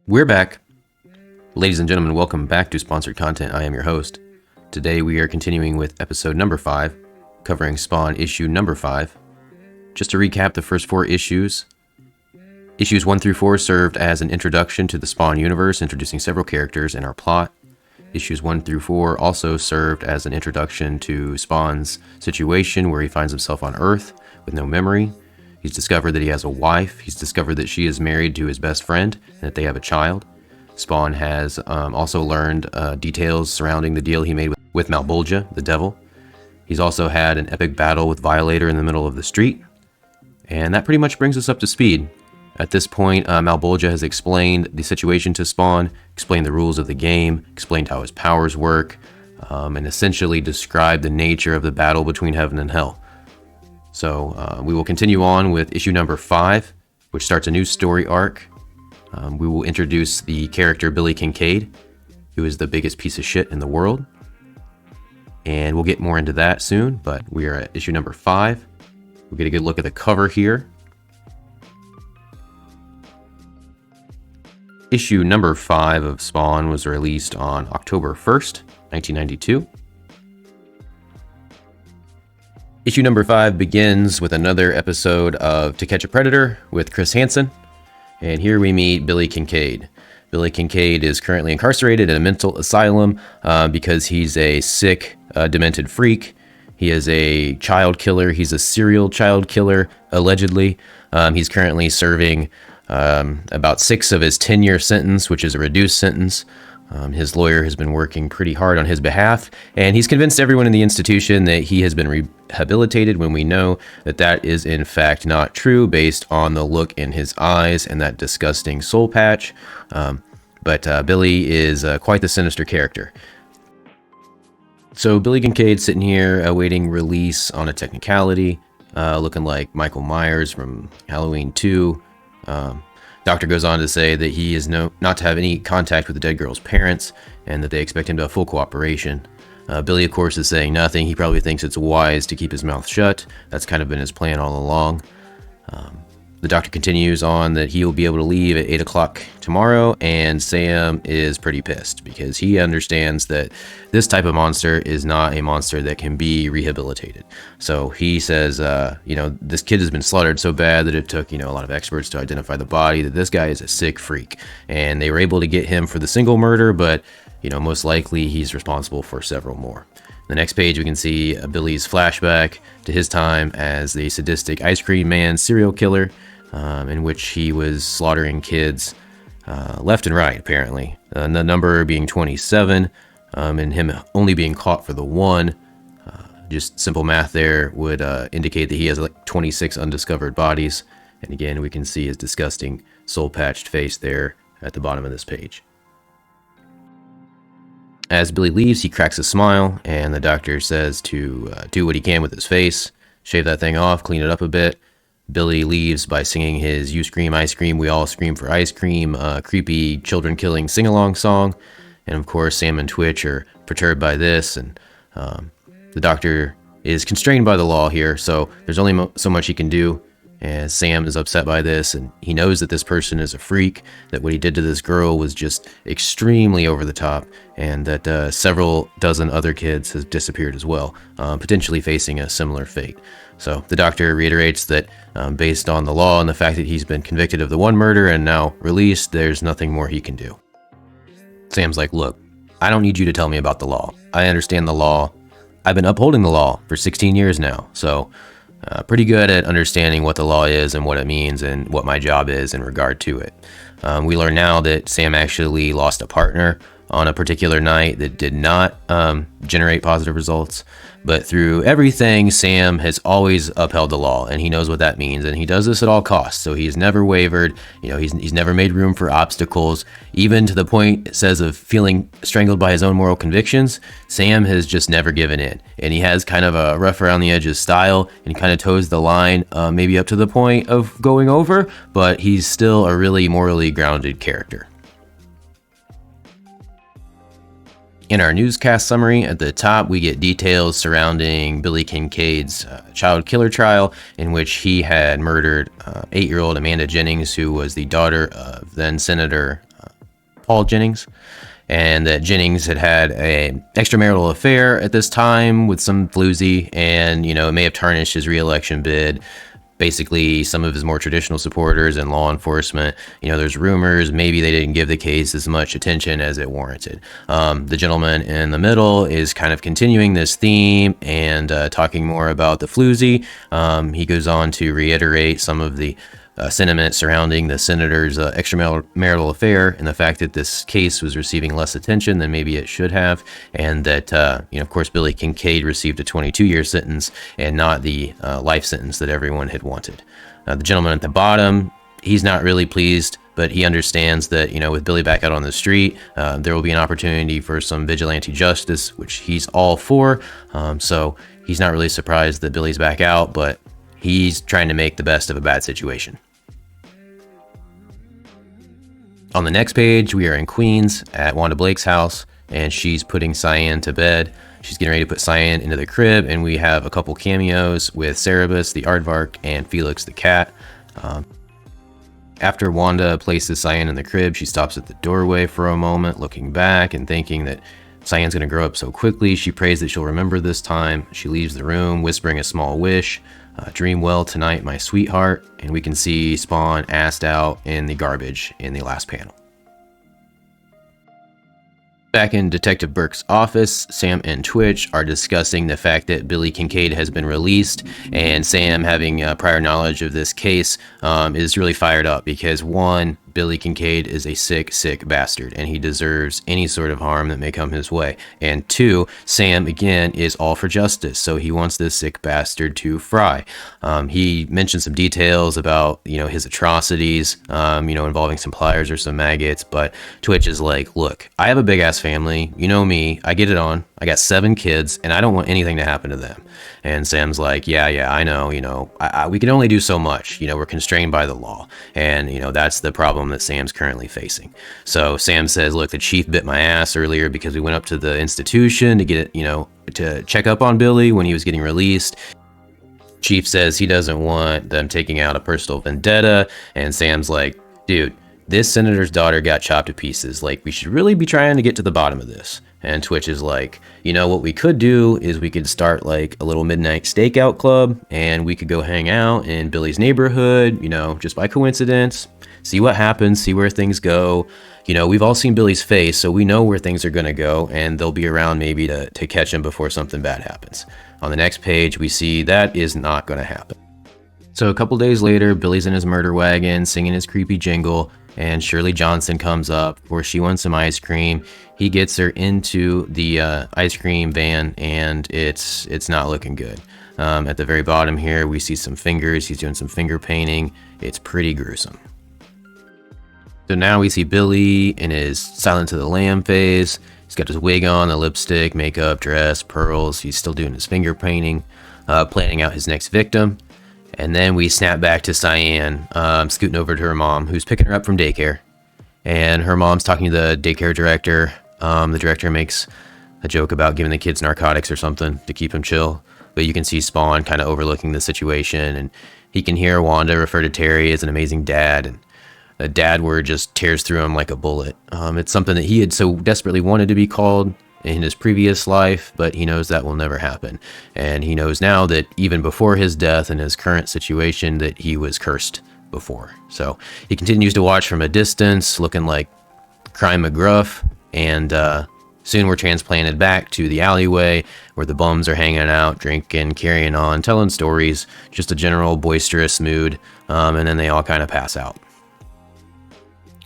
We're back. Ladies and gentlemen, welcome back to Sponsored Content. I am your host. Today we are continuing with episode number 5, covering Spawn issue number 5. Just to recap the first 4 issues. Issues 1 through 4 served as an introduction to the Spawn universe, introducing several characters and our plot. Issues 1 through 4 also served as an introduction to Spawn's situation where he finds himself on Earth with no memory. He's discovered that he has a wife. He's discovered that she is married to his best friend and that they have a child. Spawn has also learned details surrounding the deal he made with Malebolgia, the devil. He's also had an epic battle with Violator in the middle of the street. And that pretty much brings us up to speed. At this point, Malebolgia has explained the situation to Spawn, explained the rules of the game, explained how his powers work, and essentially described the nature of the battle between heaven and hell. So we will continue on with issue number 5, which starts a new story arc. We will introduce the character Billy Kincaid, who is the biggest piece of shit in the world. And we'll get more into that soon, but we are at issue number 5. We'll get a good look at the cover here. Issue number 5 of Spawn was released on October 1st, 1992. Issue number 5 begins with another episode of To Catch a Predator with Chris Hansen. And here we meet Billy Kincaid. Billy Kincaid is currently incarcerated in a mental asylum because he's a sick, demented freak. He is a child killer. He's a serial child killer, allegedly. He's currently serving about 6 of his 10-year sentence, which is a reduced sentence. His lawyer has been working pretty hard on his behalf, and he's convinced everyone in the institution that he has been rehabilitated when we know that that is in fact not true based on the look in his eyes and that disgusting soul patch. But Billy is quite the sinister character. So Billy Kincaid sitting here awaiting release on a technicality, looking like Michael Myers from Halloween 2. Doctor goes on to say that he is not to have any contact with the dead girl's parents and that they expect him to have full cooperation. Billy, of course, is saying nothing. He probably thinks it's wise to keep his mouth shut. That's kind of been his plan all along. The doctor continues on that he will be able to leave at 8 o'clock tomorrow, and Sam is pretty pissed because he understands that this type of monster is not a monster that can be rehabilitated. So he says, this kid has been slaughtered so bad that it took, a lot of experts to identify the body, that this guy is a sick freak. And they were able to get him for the single murder, but, most likely he's responsible for several more. The next page, we can see Billy's flashback to his time as the sadistic ice cream man serial killer, in which he was slaughtering kids left and right, apparently. The number being 27, and him only being caught for the one. Just simple math there would indicate that he has like 26 undiscovered bodies. And again, we can see his disgusting soul-patched face there at the bottom of this page. As Billy leaves, he cracks a smile, and the doctor says to do what he can with his face, shave that thing off, clean it up a bit. Billy leaves by singing his "You Scream, I Scream, We All Scream for Ice Cream," creepy children-killing sing-along song. And of course, Sam and Twitch are perturbed by this, and the doctor is constrained by the law here, so there's only so much he can do. And Sam is upset by this, and he knows that this person is a freak, that what he did to this girl was just extremely over the top, and that several dozen other kids have disappeared as well, potentially facing a similar fate. So the doctor reiterates that based on the law and the fact that he's been convicted of the one murder and now released, there's nothing more he can do. Sam's like, look, I don't need you to tell me about the law. I understand the law. I've been upholding the law for 16 years now, so pretty good at understanding what the law is and what it means and what my job is in regard to it. We learn now that Sam actually lost a partner on a particular night that did not generate positive results. But through everything, Sam has always upheld the law, and he knows what that means, and he does this at all costs. So he's never wavered. He's never made room for obstacles, even to the point, it says, of feeling strangled by his own moral convictions. Sam has just never given in, and he has kind of a rough around the edges style, and he kind of toes the line, maybe up to the point of going over, but he's still a really morally grounded character. In our newscast summary at the top, we get details surrounding Billy Kincaid's child killer trial, in which he had murdered 8-year-old Amanda Jennings, who was the daughter of then Senator Paul Jennings, and that Jennings had a extramarital affair at this time with some floozy, and it may have tarnished his reelection bid. Basically, some of his more traditional supporters and law enforcement, there's rumors maybe they didn't give the case as much attention as it warranted. The gentleman in the middle is kind of continuing this theme and talking more about the floozy. He goes on to reiterate some of the sentiment surrounding the senator's extramarital affair and the fact that this case was receiving less attention than maybe it should have, and that, of course, Billy Kincaid received a 22-year sentence and not the life sentence that everyone had wanted. The gentleman at the bottom, he's not really pleased, but he understands that, with Billy back out on the street, there will be an opportunity for some vigilante justice, which he's all for. So he's not really surprised that Billy's back out, but he's trying to make the best of a bad situation. On the next page, we are in Queens at Wanda Blake's house, and she's putting Cyan to bed. She's getting ready to put Cyan into the crib, and we have a couple cameos with Cerebus, the aardvark, and Felix, the cat. After Wanda places Cyan in the crib, she stops at the doorway for a moment, looking back and thinking that Cyan's going to grow up so quickly. She prays that she'll remember this time. She leaves the room, whispering a small wish. Dream well tonight, my sweetheart. And we can see Spawn assed out in the garbage in the last panel. Back in Detective Burke's office, Sam and Twitch are discussing the fact that Billy Kincaid has been released, and Sam, having prior knowledge of this case, is really fired up because, one, Billy Kincaid is a sick, sick bastard, and he deserves any sort of harm that may come his way. And two, Sam, again, is all for justice, so he wants this sick bastard to fry. He mentioned some details about, his atrocities, involving some pliers or some maggots, but Twitch is like, look, I have a big-ass family, you know me, I get it on, I got 7 kids, and I don't want anything to happen to them. And Sam's like, yeah, I know, we can only do so much, we're constrained by the law, and, that's the problem that Sam's currently facing. So Sam says, look, the chief bit my ass earlier because we went up to the institution to get, to check up on Billy when he was getting released. Chief says he doesn't want them taking out a personal vendetta, and Sam's like, dude, this senator's daughter got chopped to pieces. Like, we should really be trying to get to the bottom of this. And Twitch is like, what we could do is we could start like a little midnight stakeout club, and we could go hang out in Billy's neighborhood, just by coincidence, see what happens, see where things go. We've all seen Billy's face, so we know where things are going to go, and they'll be around maybe to catch him before something bad happens. On the next page, we see that is not going to happen. So a couple days later, Billy's in his murder wagon, singing his creepy jingle, and Shirley Johnson comes up where she wants some ice cream. He gets her into the ice cream van, and it's not looking good. At the very bottom here, we see some fingers. He's doing some finger painting. It's pretty gruesome. So now we see Billy in his Silence of the Lamb phase. He's got his wig on, the lipstick, makeup, dress, pearls. He's still doing his finger painting, planning out his next victim. And then we snap back to Cyan, scooting over to her mom, who's picking her up from daycare. And her mom's talking to the daycare director. The director makes a joke about giving the kids narcotics or something to keep him chill. But you can see Spawn kind of overlooking the situation. And he can hear Wanda refer to Terry as an amazing dad. And a dad word just tears through him like a bullet. It's something that he had so desperately wanted to be called in his previous life, but he knows that will never happen. And he knows now that even before his death and his current situation that he was cursed before. So he continues to watch from a distance, looking like Crime McGruff, and soon we're transplanted back to the alleyway where the bums are hanging out, drinking, carrying on, telling stories, just a general boisterous mood, and then they all kind of pass out.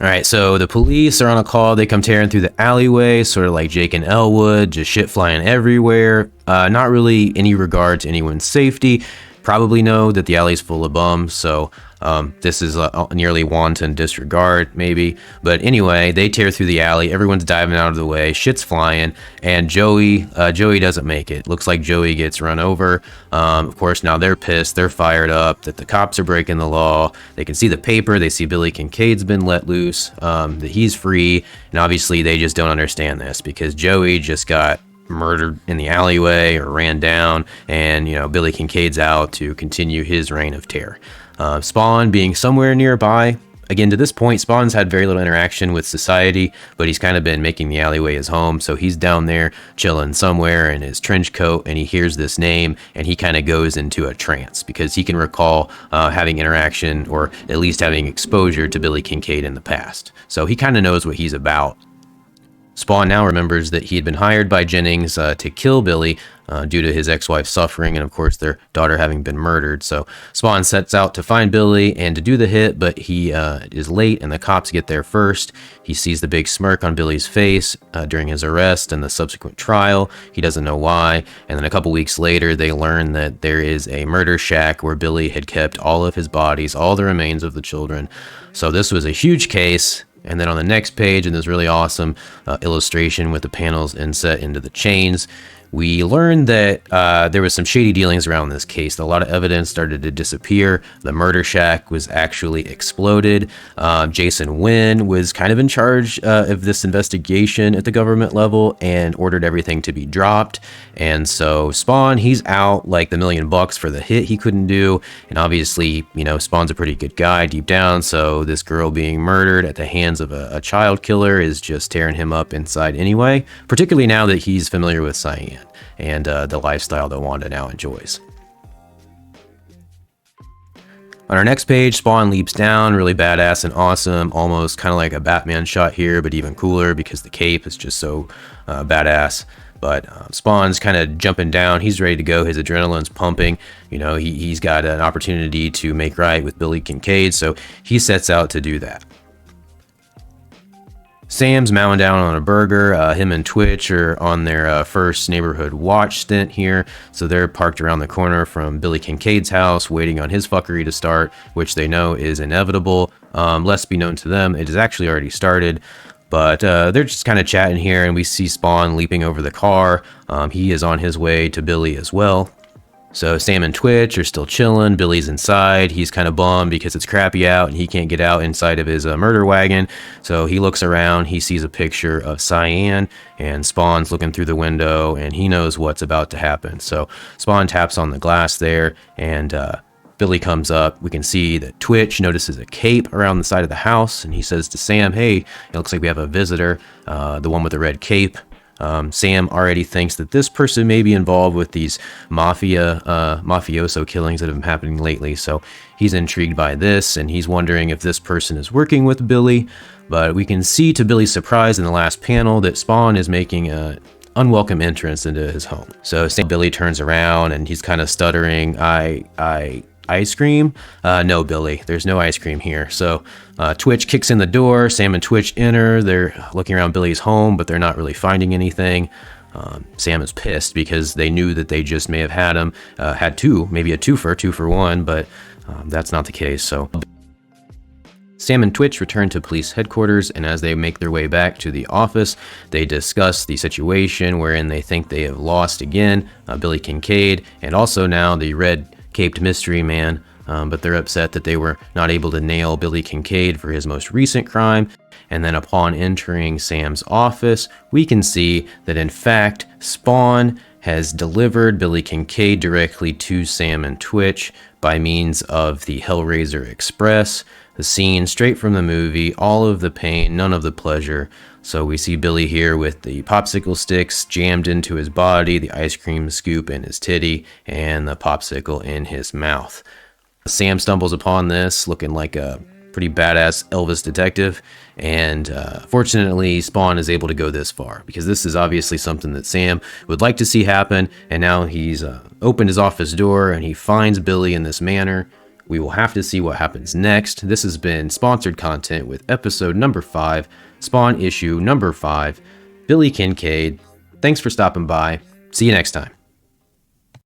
All right, so the police are on a call. They come tearing through the alleyway, sort of like Jake and Elwood, just shit flying everywhere. Not really any regard to anyone's safety. Probably know that the alley's full of bums, so this is a nearly wanton disregard, maybe. But anyway, they tear through the alley. Everyone's diving out of the way. Shit's flying, and Joey doesn't make it. Looks like Joey gets run over. Of course, now they're pissed. They're fired up that the cops are breaking the law. They can see the paper. They see Billy Kincaid's been let loose, that he's free, and obviously they just don't understand this because Joey just got murdered in the alleyway or ran down, and Billy Kincaid's out to continue his reign of terror. Spawn being somewhere nearby, Again, to this point, Spawn's had very little interaction with society, but he's kind of been making the alleyway his home. So he's down there chilling somewhere in his trench coat, and he hears this name, and he kind of goes into a trance because he can recall having interaction, or at least having exposure to Billy Kincaid in the past. So he kind of knows what he's about. Spawn now remembers that he had been hired by Jennings to kill Billy due to his ex-wife's suffering and, of course, their daughter having been murdered. So Spawn sets out to find Billy and to do the hit, but he is late and the cops get there first. He sees the big smirk on Billy's face during his arrest and the subsequent trial. He doesn't know why. And then a couple weeks later, they learn that there is a murder shack where Billy had kept all of his bodies, all the remains of the children. So this was a huge case. And then on the next page, in this really awesome illustration with the panels inset into the chains, we learned that there was some shady dealings around this case. A lot of evidence started to disappear. The murder shack was actually exploded. Jason Wynn was kind of in charge of this investigation at the government level and ordered everything to be dropped. And so Spawn, he's out like the $1 million for the hit he couldn't do. And obviously, you know, Spawn's a pretty good guy deep down. So this girl being murdered at the hands of a child killer is just tearing him up inside anyway, particularly now that he's familiar with Cyan and the lifestyle that Wanda now enjoys. On our next page, Spawn leaps down, really badass and awesome, almost kind of like a Batman shot here, but even cooler because the cape is just so badass. But Spawn's kind of jumping down. He's ready to go. His adrenaline's pumping. You know, he's got an opportunity to make right with Billy Kincaid, so he sets out to do that. Sam's mowing down on a burger. Him and Twitch are on their first neighborhood watch stint here. So they're parked around the corner from Billy Kincaid's house, waiting on his fuckery to start, which they know is inevitable. Lest be known to them, it has actually already started. But they're just kind of chatting here, and we see Spawn leaping over the car. He is on his way to Billy as well. So Sam and Twitch are still chilling. Billy's inside. He's kind of bummed because it's crappy out and he can't get out inside of his murder wagon. So he looks around. He sees a picture of Cyan, and Spawn's looking through the window, and he knows what's about to happen. So Spawn taps on the glass there, and Billy comes up. We can see that Twitch notices a cape around the side of the house, and he says to Sam, "Hey, it looks like we have a visitor, the one with the red cape." Sam already thinks that this person may be involved with these mafioso killings that have been happening lately, so he's intrigued by this, and he's wondering if this person is working with Billy. But we can see, to Billy's surprise in the last panel, that Spawn is making a unwelcome entrance into his home. So Billy turns around and he's kind of stuttering, ice cream? No, Billy, there's no ice cream here. So Twitch kicks in the door. Sam and Twitch enter. They're looking around Billy's home, but they're not really finding anything. Sam is pissed because they knew that they just may have had him, had two, maybe a two for one, but that's not the case. So Sam and Twitch return to police headquarters, and as they make their way back to the office, they discuss the situation wherein they think they have lost again Billy Kincaid, and also now the red-caped mystery man, but they're upset that they were not able to nail Billy Kincaid for his most recent crime. And then upon entering Sam's office, we can see that in fact Spawn has delivered Billy Kincaid directly to Sam and Twitch by means of the Hellraiser Express. The scene straight from the movie, all of the pain, none of the pleasure. So we see Billy here with the popsicle sticks jammed into his body, the ice cream scoop in his titty, and the popsicle in his mouth. Sam stumbles upon this looking like a pretty badass Elvis detective, and fortunately Spawn is able to go this far because this is obviously something that Sam would like to see happen, and now he's opened his office door and he finds Billy in this manner. We will have to see what happens next. This has been sponsored content with episode number 5, Spawn issue number 5, Billy Kincaid. Thanks for stopping by. See you next time.